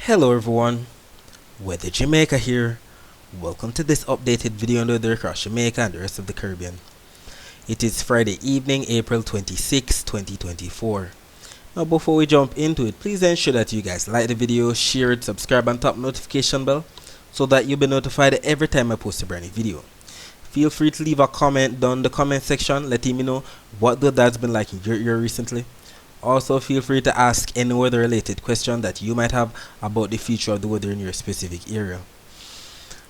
Hello everyone, Weather Jamaica here. Welcome to this updated video on the weather across Jamaica and the rest of the Caribbean. It is Friday evening, April 26, 2024. Now before we jump into it, please ensure that you guys like the video, share it, subscribe and tap notification bell so that you'll be notified every time I post a brand new video. Feel free to leave a comment down in the comment section letting me know what the weather's been like in your area recently. Also, feel free to ask any weather related question that you might have about the future of the weather in your specific area.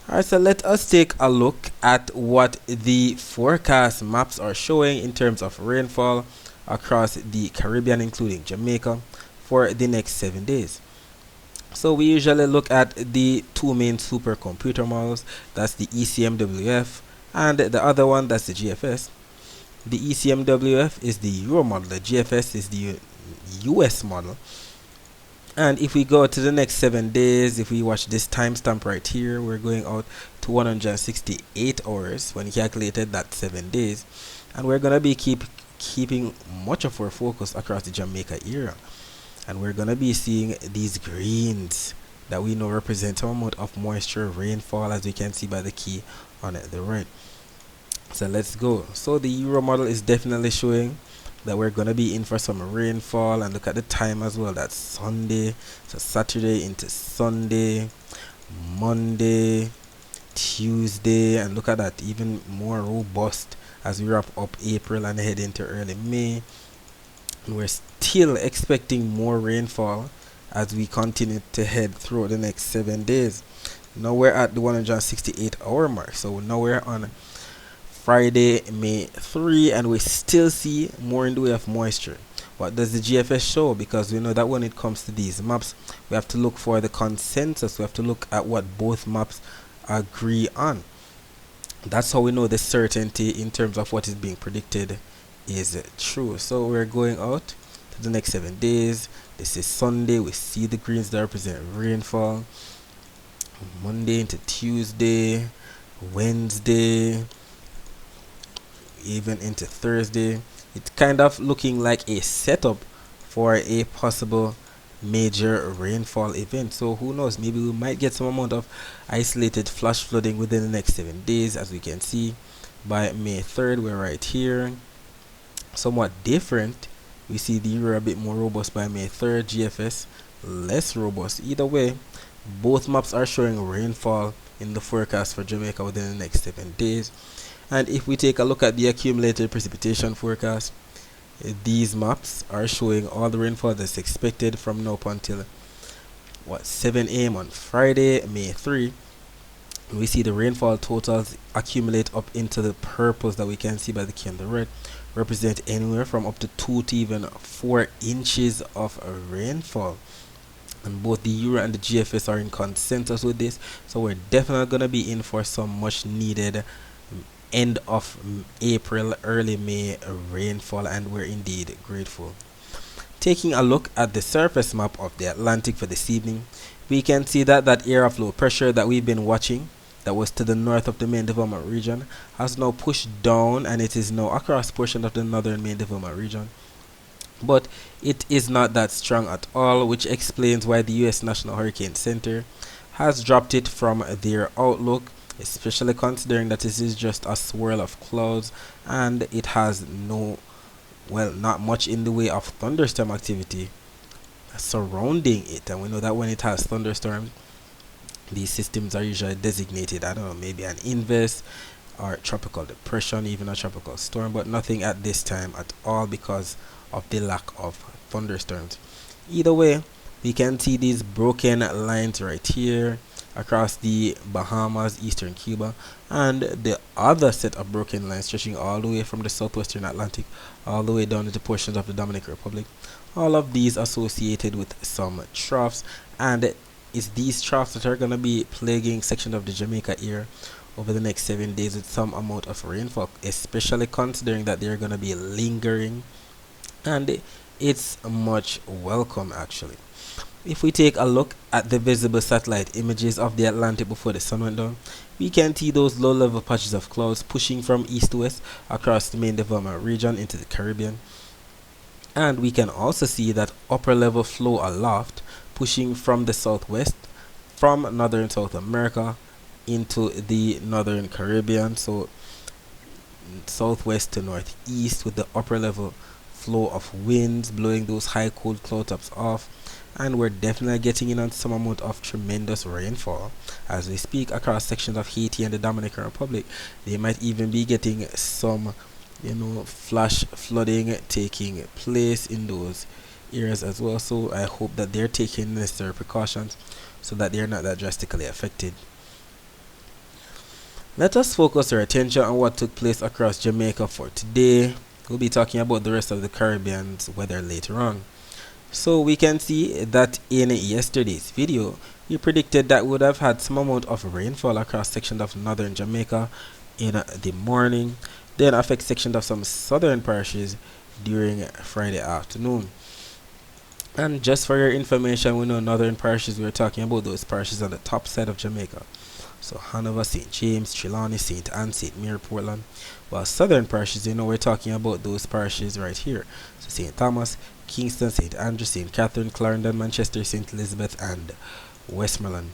Alright, so let us take a look at what the forecast maps are showing in terms of rainfall across the Caribbean, including Jamaica, for the next 7 days. So we usually look at the two main supercomputer models, that's the ECMWF and the other one, that's the GFS. The ECMWF is the Euro model, the GFS is the US model. And if we go to the next 7 days, if we watch this timestamp right here, we're going out to 168 hours when calculated that 7 days. And we're going to be keeping much of our focus across the Jamaica area. And we're going to be seeing these greens that we know represent some amount of moisture, rainfall, as we can see by the key on the right. So let's go. So the Euro model is definitely showing that we're gonna be in for some rainfall, and look at the time as well. That's Sunday, so Saturday into Sunday, Monday, Tuesday, and look at that, even more robust as we wrap up April and head into early May. And we're still expecting more rainfall as we continue to head through the next 7 days. Now we're at the 168 hour mark, so now we're on Friday, May 3, and we still see more in the way of moisture. What does the GFS show? Because we know that when it comes to these maps, we have to look for the consensus. We have to look at what both maps agree on. That's how we know the certainty in terms of what is being predicted is true. So we're going out to the next 7 days. This is Sunday. We see the greens that represent rainfall. Monday into Tuesday, Wednesday, even into Thursday. It's kind of looking like a setup for a possible major rainfall event. So who knows, maybe we might get some amount of isolated flash flooding within the next 7 days. As we can see, by May 3rd we're right here. Somewhat different, we see the Euro a bit more robust by May 3rd, GFS less robust. Either way, both maps are showing rainfall in the forecast for Jamaica within the next 7 days. And if we take a look at the accumulated precipitation forecast, these maps are showing all the rainfall that's expected from now up until 7 a.m. on Friday, May 3. We see the rainfall totals accumulate up into the purples that we can see by the key on the red, represent anywhere from up to 2 to even 4 inches of rainfall. And both the Euro and the GFS are in consensus with this, so we're definitely going to be in for some much needed end of April, early May rainfall, and we're indeed grateful. Taking a look at the surface map of the Atlantic for this evening, we can see that that area of low pressure that we've been watching, that was to the north of the main development region, has now pushed down, and it is now across portion of the northern main development region. But it is not that strong at all, which explains why the US National Hurricane Center has dropped it from their outlook, especially considering that this is just a swirl of clouds and it has not much in the way of thunderstorm activity surrounding it. And we know that when it has thunderstorms, these systems are usually designated, I don't know, maybe an inverse or tropical depression, even a tropical storm, but nothing at this time at all because of the lack of thunderstorms. Either way, we can see these broken lines right here across the Bahamas, eastern Cuba, and the other set of broken lines stretching all the way from the southwestern Atlantic all the way down into portions of the Dominican Republic. All of these associated with some troughs, and it's these troughs that are going to be plaguing sections of the Jamaica area over the next 7 days with some amount of rainfall, especially considering that they're going to be lingering, and it's much welcome actually. If we take a look at the visible satellite images of the Atlantic before the sun went down, we can see those low-level patches of clouds pushing from east to west across the main development region into the Caribbean. And we can also see that upper level flow aloft pushing from the southwest, from northern South America into the northern Caribbean. So southwest to northeast, with the upper level flow of winds blowing those high cold cloud tops off, and we're definitely getting in on some amount of tremendous rainfall as we speak across sections of Haiti and the Dominican Republic. They might even be getting some, flash flooding taking place in those areas as well. So I hope that they're taking necessary precautions so that they're not that drastically affected. Let us focus our attention on what took place across Jamaica for today. We'll be talking about the rest of the Caribbean's weather later on. So we can see that in yesterday's video, we predicted that we would have had some amount of rainfall across sections of northern Jamaica in the morning, then affect sections of some southern parishes during Friday afternoon. And just for your information, we know northern parishes, we're talking about those parishes on the top side of Jamaica. So Hanover, St. James, Trelawney, St. Anne, St. Mary, Portland. While southern parishes, we're talking about those parishes right here. So St. Thomas, Kingston, St. Andrew, St. Catherine, Clarendon, Manchester, St. Elizabeth, and Westmoreland.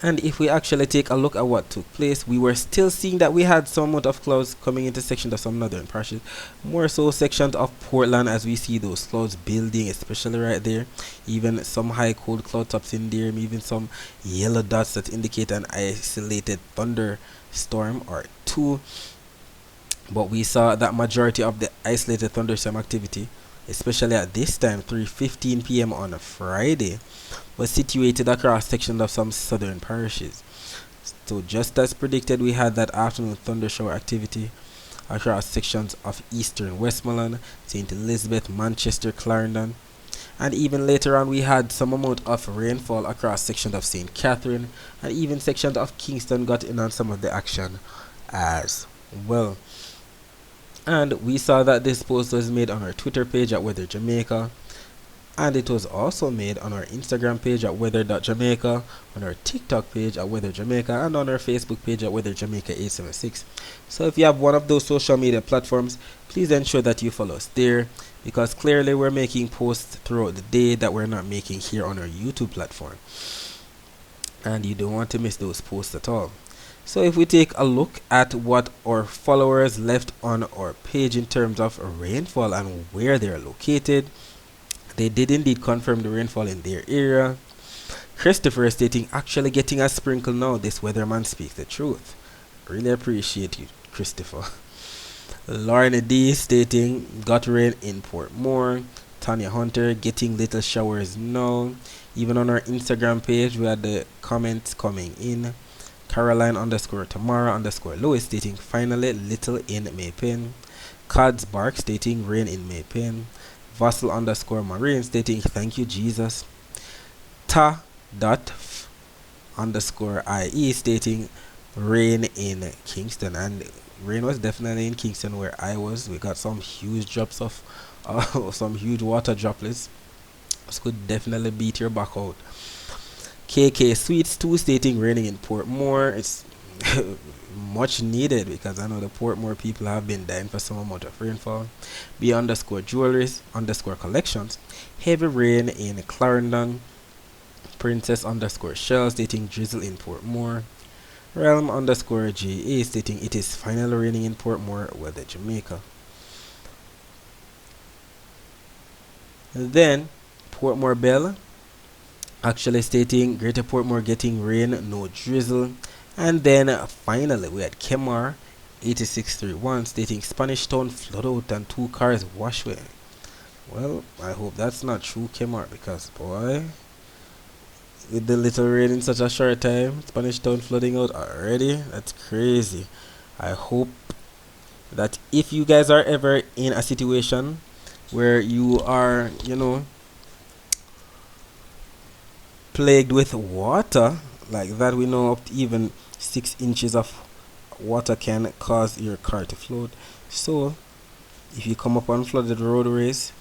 And if we actually take a look at what took place, we were still seeing that we had some amount of clouds coming into sections of some northern parishes, more so sections of Portland, as we see those clouds building, especially right there. Even some high cold cloud tops in there, even some yellow dots that indicate an isolated thunderstorm or two. But we saw that majority of the isolated thunderstorm activity, especially at this time, 3:15 p.m. on a Friday, was situated across sections of some southern parishes. So just as predicted, we had that afternoon thunder shower activity across sections of eastern Westmoreland, St. Elizabeth, Manchester, Clarendon, and even later on we had some amount of rainfall across sections of St. Catherine, and even sections of Kingston got in on some of the action as well. And we saw that this post was made on our Twitter page at Weather Jamaica, and it was also made on our Instagram page at weather.jamaica, on our TikTok page at Weather Jamaica, and on our Facebook page at Weather Jamaica 876. So if you have one of those social media platforms, please ensure that you follow us there, because clearly we're making posts throughout the day that we're not making here on our YouTube platform, and you don't want to miss those posts at all. So if we take a look at what our followers left on our page in terms of rainfall and where they are located, they did indeed confirm the rainfall in their area. Christopher stating, actually getting a sprinkle now, this weatherman speaks the truth. Really appreciate you, Christopher. Lorna D stating, got rain in Portmore. Tanya Hunter, getting little showers now. Even on our Instagram page, we had the comments coming in. Caroline _ Tamara _ Lewis stating, finally little in Maypen. Cods Bark stating, rain in Maypen. Vassal _ Marine stating, thank you Jesus. Ta.f_IE stating, rain in Kingston. And rain was definitely in Kingston where I was. We got some huge drops of some huge water droplets. This could definitely beat your back out. KK Sweets 2 stating, raining in Portmore. It's much needed, because I know the Portmore people have been dying for some amount of rainfall. B _ Jewelries _ Collections, heavy rain in Clarendon. Princess _ Shell stating, drizzle in Portmore. Realm _ GA stating, it is finally raining in Portmore, Weather Jamaica. Then Portmore Bell actually stating, Greater Portmore getting rain, no drizzle. And then finally we had Kemar 8631 stating, Spanish Town flood out and 2 cars wash away. Well, I hope that's not true, Kemar, because boy, with the little rain in such a short time, Spanish Town flooding out already, that's crazy. I hope that if you guys are ever in a situation where you are, plagued with water like that, we know up to even 6 inches of water can cause your car to float. So if you come upon flooded roadways,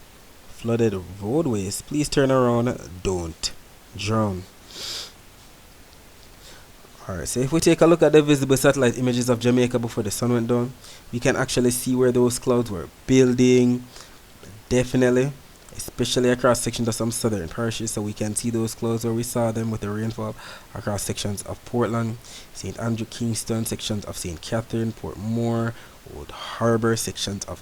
please turn around, don't drown. Alright, so if we take a look at the visible satellite images of Jamaica before the sun went down, we can actually see where those clouds were building. Definitely especially across sections of some southern parishes. So we can see those clouds where we saw them with the rainfall across sections of Portland, St. Andrew, Kingston, sections of St. Catherine, Portmore, Old Harbour, sections of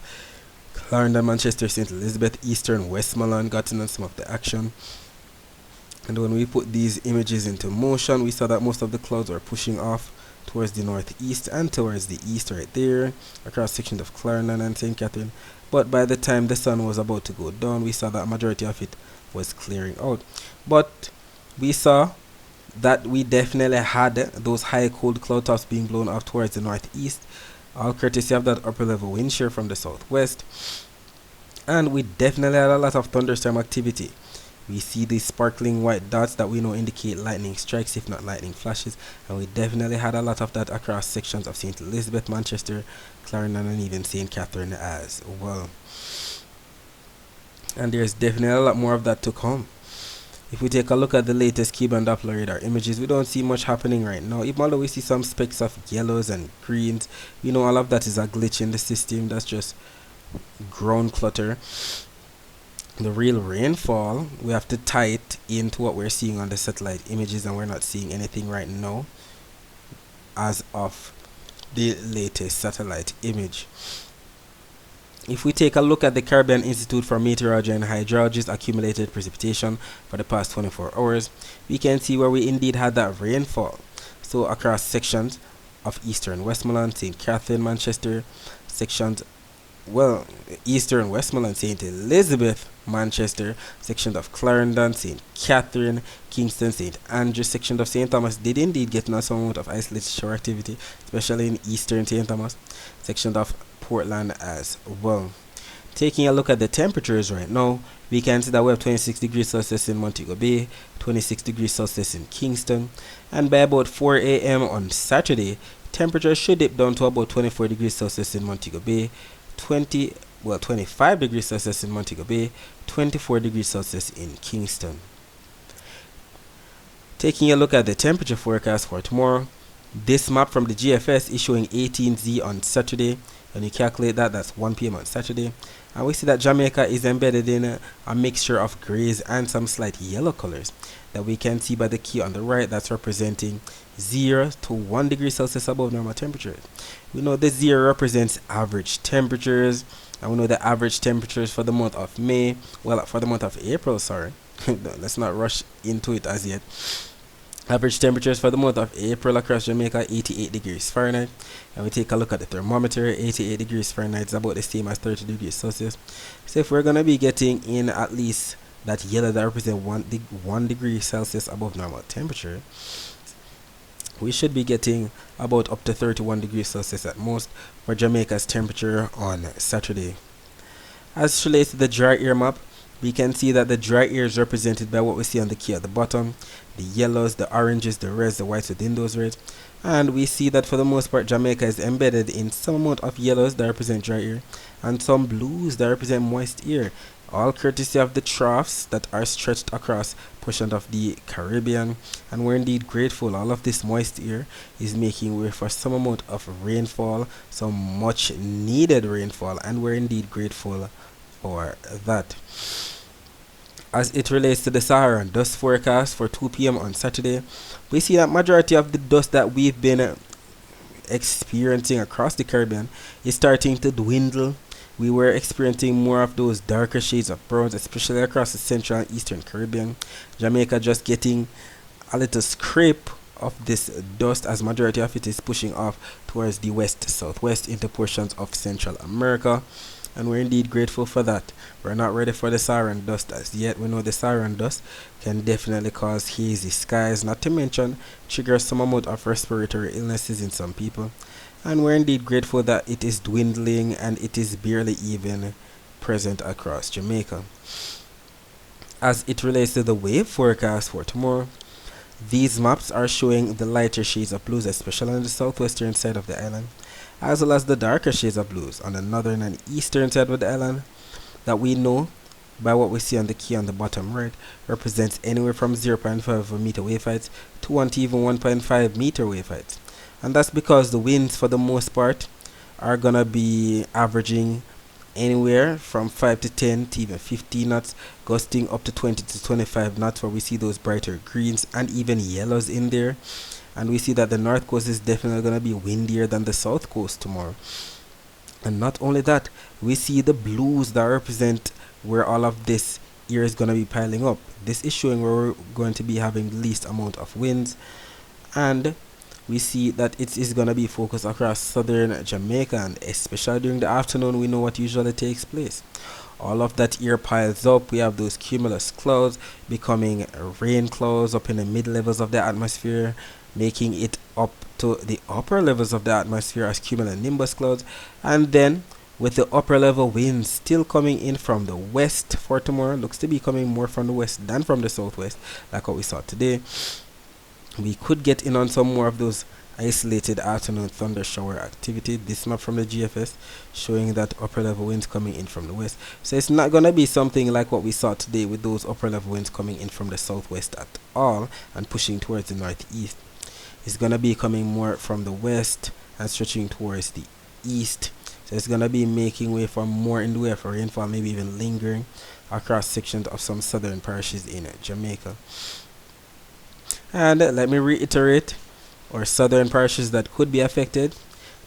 Clarendon, Manchester, St. Elizabeth, Eastern Westmoreland got in on some of the action. And when we put these images into motion, we saw that most of the clouds were pushing off towards the northeast and towards the east right there, across sections of Clarendon and St. Catherine. But by the time the sun was about to go down, we saw that majority of it was clearing out. But we saw that we definitely had those high cold cloud tops being blown off towards the northeast, all courtesy of that upper level wind shear from the southwest. And we definitely had a lot of thunderstorm activity. We see these sparkling white dots that we know indicate lightning strikes, if not lightning flashes, and we definitely had a lot of that across sections of St. Elizabeth, Manchester, Clarendon, and even St. Catherine as well. And there's definitely a lot more of that to come. If we take a look at the latest Cuban Doppler radar images, we don't see much happening right now. Even though we see some specks of yellows and greens, we know all of that is a glitch in the system. That's just ground clutter. The real rainfall, we have to tie it into what we're seeing on the satellite images, and we're not seeing anything right now as of the latest satellite image. If we take a look at the Caribbean Institute for Meteorology and Hydrology's accumulated precipitation for the past 24 hours, we can see where we indeed had that rainfall. So across sections of Eastern Westmoreland, St. Catherine, Manchester, sections Eastern Westmoreland, St. Elizabeth, Manchester, sections of Clarendon, St. Catherine, Kingston, St. Andrew, section of St. Thomas did indeed get some amount of isolated shower activity, especially in Eastern St. Thomas, section of Portland as well. Taking a look at the temperatures right now, we can see that we have 26 degrees Celsius in Montego Bay, 26 degrees Celsius in Kingston, and by about 4 a.m. on Saturday, temperature should dip down to about 24 degrees Celsius in Montego Bay, 25 degrees Celsius in Montego Bay, 24 degrees Celsius in Kingston. Taking a look at the temperature forecast for tomorrow, this map from the GFS is showing 18Z on Saturday. When you calculate that, that's 1 p.m. on Saturday. And we see that Jamaica is embedded in a mixture of grays and some slight yellow colors that we can see by the key on the right, that's representing 0 to 1 degree Celsius above normal temperatures. We know the 0 represents average temperatures, and we know the average temperatures for the month of for the month of April, sorry. Let's not rush into it as yet. Average temperatures for the month of April across Jamaica, 88 degrees Fahrenheit. And we take a look at the thermometer, 88 degrees Fahrenheit is about the same as 30 degrees Celsius. So if we're going to be getting in at least that yellow that represents 1 degree Celsius above normal temperature, we should be getting about up to 31 degrees Celsius at most for Jamaica's temperature on Saturday. As it relates to the dry air map, we can see that the dry air is represented by what we see on the key at the bottom, the yellows, the oranges, the reds, the whites within those reds. And we see that for the most part, Jamaica is embedded in some amount of yellows that represent dry air and some blues that represent moist air, all courtesy of the troughs that are stretched across portions of the Caribbean. And we're indeed grateful. All of this moist air is making way for some amount of rainfall, some much needed rainfall, and we're indeed grateful for that. As it relates to the Saharan dust forecast for 2 p.m. on Saturday, we see that majority of the dust that we've been experiencing across the Caribbean is starting to dwindle. We were experiencing more of those darker shades of browns, especially across the central and eastern Caribbean. Jamaica just getting a little scrape of this dust, as majority of it is pushing off towards the west-southwest into portions of Central America. And we're indeed grateful for that. We're not ready for the Saharan dust as yet. We know the Saharan dust can definitely cause hazy skies, not to mention trigger some amount of respiratory illnesses in some people. And we're indeed grateful that it is dwindling and it is barely even present across Jamaica. As it relates to the wave forecast for tomorrow, these maps are showing the lighter shades of blues, especially on the southwestern side of the island, as well as the darker shades of blues on the northern and eastern side of the island, that we know by what we see on the key on the bottom right represents anywhere from 0.5 meter wave heights to 1 to even 1.5 meter wave heights. And that's because the winds for the most part are gonna be averaging anywhere from 5 to 10 to even 15 knots, gusting up to 20 to 25 knots, where we see those brighter greens and even yellows in there. And we see that the north coast is definitely going to be windier than the south coast tomorrow. And not only that, we see the blues that represent where all of this air is going to be piling up. This is showing where we're going to be having the least amount of winds, and we see that it is going to be focused across southern Jamaica, and especially during the afternoon we know what usually takes place. All of that air piles up. We have those cumulus clouds becoming rain clouds up in the mid levels of the atmosphere, making it up to the upper levels of the atmosphere as cumulonimbus clouds. And then with the upper level winds still coming in from the west for tomorrow, looks to be coming more from the west than from the southwest, like what we saw today. We could get in on some more of those isolated afternoon thunder shower activity. This map from the GFS showing that upper level winds coming in from the west. So it's not going to be something like what we saw today with those upper level winds coming in from the southwest at all and pushing towards the northeast. It's going to be coming more from the west and stretching towards the east. So it's going to be making way for more in the way of rainfall, maybe even lingering across sections of some southern parishes in Jamaica. And let me reiterate, or southern parishes that could be affected: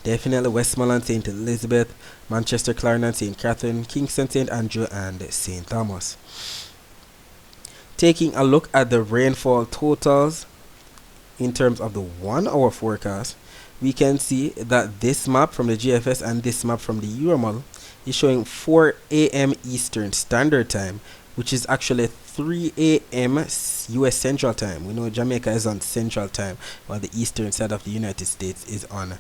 definitely Westmoreland, St. Elizabeth, Manchester, Clarendon, St. Catherine, Kingston, St. Andrew, and St. Thomas. Taking a look at the rainfall totals in terms of the 1 hour forecast, we can see that this map from the GFS and this map from the Euromodel is showing 4 a.m. Eastern Standard Time, which is actually 3 a.m. US Central Time. We know Jamaica is on Central Time, while the eastern side of the United States is on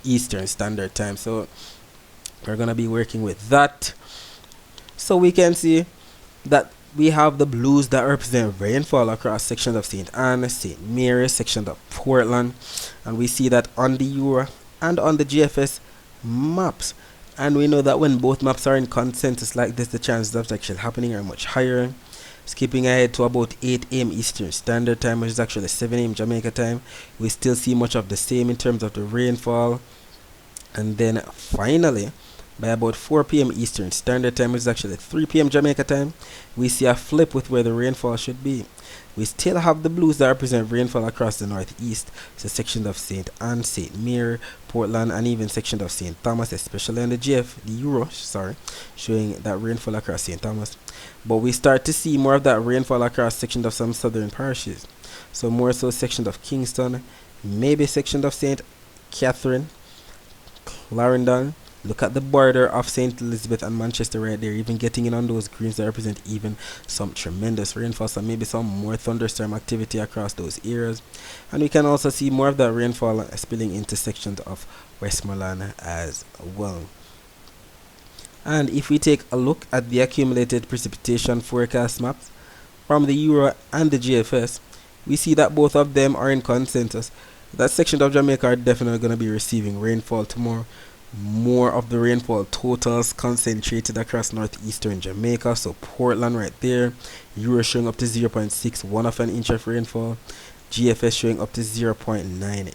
Eastern Standard Time. So we're going to be working with that. So we can see that we have the blues that represent rainfall across sections of St. Anne, St. Mary's, sections of Portland, and we see that on the Euro and on the GFS maps. And we know that when both maps are in consensus like this, the chances of actually happening are much higher. Skipping ahead to about 8 a.m. Eastern Standard Time, which is actually 7 a.m. Jamaica time, we still see much of the same in terms of the rainfall. And then finally, by about 4 p.m. Eastern Standard Time, which is actually 3 p.m. Jamaica time, we see a flip with where the rainfall should be. We still have the blues that represent rainfall across the northeast, so sections of St. Anne, St. Mary, Portland, and even sections of St. Thomas, especially in the Euro, showing that rainfall across St. Thomas. But we start to see more of that rainfall across sections of some southern parishes. So more so sections of Kingston, maybe sections of St. Catherine, Clarendon. Look at the border of St. Elizabeth and Manchester right there, even getting in on those greens that represent even some tremendous rainfall, so maybe some more thunderstorm activity across those areas. And we can also see more of that rainfall spilling into sections of Westmoreland as well. And if we take a look at the accumulated precipitation forecast maps from the Euro and the GFS, we see that both of them are in consensus. That section of Jamaica are definitely going to be receiving rainfall tomorrow. More of the rainfall totals concentrated across northeastern Jamaica, so Portland right there. Euro showing up to 0.61 of an inch of rainfall. GFS showing up to 0.90,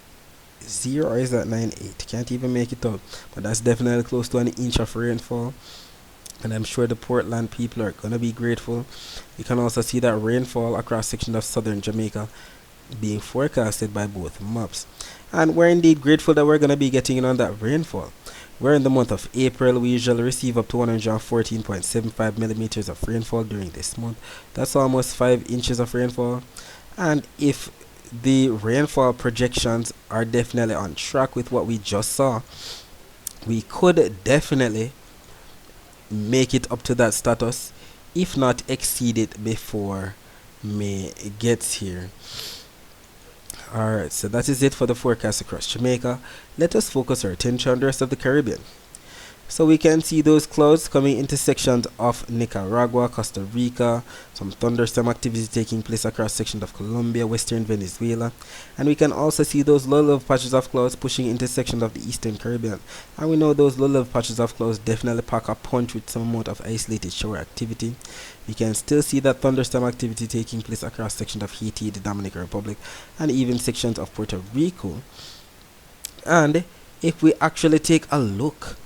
or is that 98? Can't even make it out, but that's definitely close to an inch of rainfall, and I'm sure the Portland people are going to be grateful. You can also see that rainfall across sections of southern Jamaica being forecasted by both maps, and we're indeed grateful that we're going to be getting in on that rainfall. We're in the month of April. We usually receive up to 114.75 millimeters of rainfall during this month. That's almost 5 inches of rainfall. And if the rainfall projections are definitely on track with what we just saw, we could definitely make it up to that status, if not exceed it before May gets here. Alright, so that is it for the forecast across Jamaica. Let us focus our attention on the rest of the Caribbean. So we can see those clouds coming into sections of Nicaragua, Costa Rica, some thunderstorm activity taking place across sections of Colombia, western Venezuela, and we can also see those low-level patches of clouds pushing into sections of the eastern Caribbean. And we know those low-level patches of clouds definitely pack a punch with some amount of isolated shower activity. We can still see that thunderstorm activity taking place across sections of Haiti, the Dominican Republic, and even sections of Puerto Rico. And if we actually take a look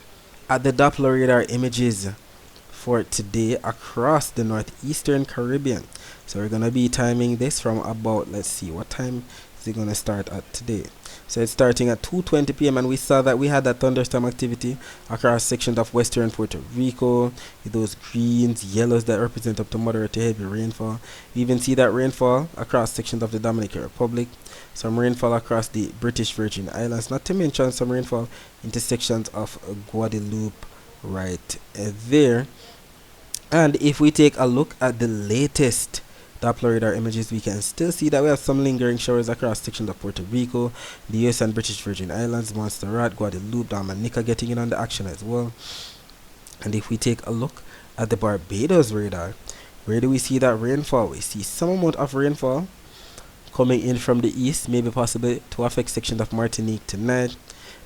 at the Doppler radar images for today across the northeastern Caribbean. So we're gonna be timing this from about, let's see, what time is it gonna start at today? So it's starting at 2:20 p.m. and we saw that we had that thunderstorm activity across sections of western Puerto Rico with those greens, yellows that represent up to moderate to heavy rainfall. We even see that rainfall across sections of the Dominican Republic, some rainfall across the British Virgin Islands, not to mention some rainfall into sections of Guadeloupe right there. And if we take a look at the latest Doppler radar images, we can still see that we have some lingering showers across sections of Puerto Rico, the US and British Virgin Islands, Montserrat, Guadeloupe, Dominica getting in on the action as well. And if we take a look at the Barbados radar, where do we see that rainfall? We see some amount of rainfall coming in from the east, maybe possibly to affect sections of Martinique tonight.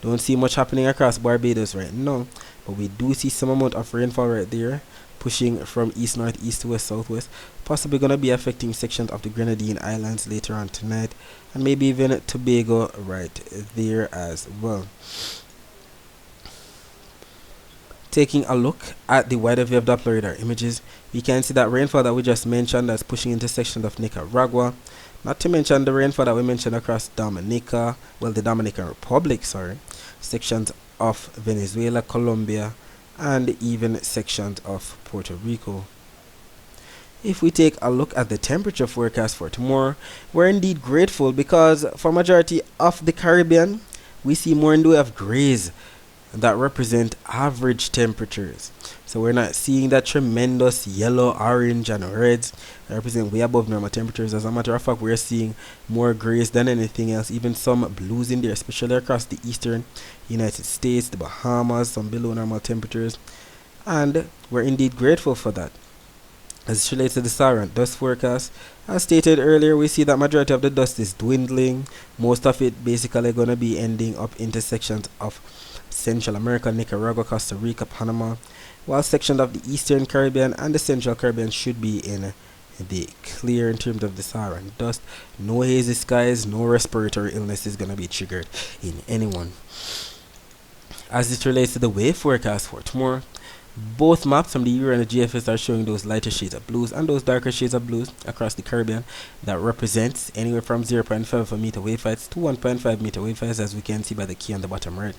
Don't see much happening across Barbados right now, but we do see some amount of rainfall right there, pushing from east northeast to west southwest, possibly going to be affecting sections of the Grenadine Islands later on tonight, and maybe even Tobago right there as well. Taking a look at the wider view of Doppler radar images, we can see that rainfall that we just mentioned that's pushing into sections of Nicaragua, not to mention the rainfall that we mentioned across Dominica, well, the Dominican Republic, sorry, sections of Venezuela, Colombia, and even sections of Puerto Rico. If we take a look at the temperature forecast for tomorrow, we're indeed grateful because for majority of the Caribbean, we see more in the way of grays that represent average temperatures. So we're not seeing that tremendous yellow, orange, and reds that represent way above normal temperatures. As a matter of fact, we're seeing more grays than anything else, even some blues in there, especially across the eastern United States, the Bahamas, some below normal temperatures. And we're indeed grateful for that. As it relates to the Saharan dust forecast, as stated earlier, we see that majority of the dust is dwindling. Most of it basically going to be ending up into sections of Central America, Nicaragua, Costa Rica, Panama, while sections of the Eastern Caribbean and the Central Caribbean should be in the clear in terms of the Saharan dust. No hazy skies, no respiratory illness is going to be triggered in anyone. As it relates to the wave forecast for tomorrow, both maps from the Euro and the GFS are showing those lighter shades of blues and those darker shades of blues across the Caribbean. That represents anywhere from 0.5 meter wave heights to 1.5 meter wave heights, as we can see by the key on the bottom right.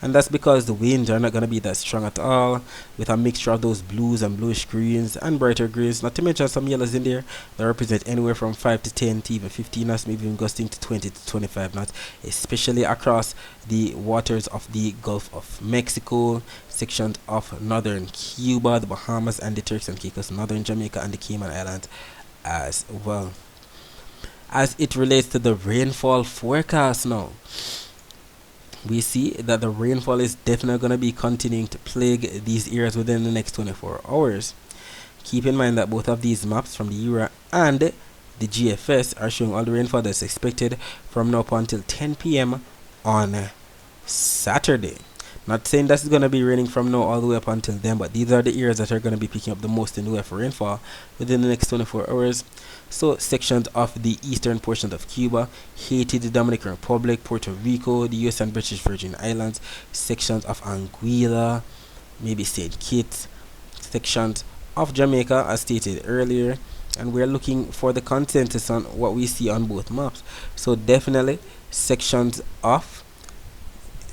And that's because the winds are not going to be that strong at all, with a mixture of those blues and bluish greens and brighter greys, not to mention some yellows in there that represent anywhere from 5 to 10 to even 15 knots, maybe even gusting to 20 to 25 knots, especially across the waters of the Gulf of Mexico, sections of northern Cuba, the Bahamas, and the Turks and Caicos, northern Jamaica, and the Cayman Islands as well. As it relates to the rainfall forecast now, we see that the rainfall is definitely going to be continuing to plague these areas within the next 24 hours. Keep in mind that both of these maps from the Euro and the GFS are showing all the rainfall that's expected from now up until 10 p.m. on Saturday. Not saying that's going to be raining from now all the way up until then, but these are the areas that are going to be picking up the most in the way for rainfall within the next 24 hours. So sections of the eastern portions of Cuba, Haiti, the Dominican Republic, Puerto Rico, the US and British Virgin Islands, sections of Anguilla, maybe St. Kitts, sections of Jamaica as stated earlier, and we're looking for the consensus on what we see on both maps. So definitely sections of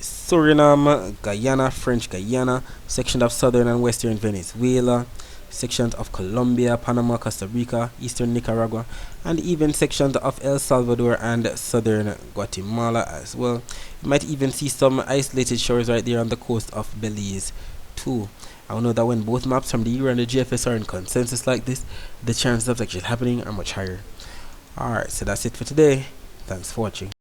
Suriname, Guyana, French Guyana, section of southern and western Venezuela, sections of Colombia, Panama, Costa Rica, eastern Nicaragua, and even sections of El Salvador and southern Guatemala as well. You might even see some isolated shores right there on the coast of Belize too. I know that when both maps from the Euro and the GFS are in consensus like this, the chances of actually happening are much higher. Alright, so that's it for today. Thanks for watching.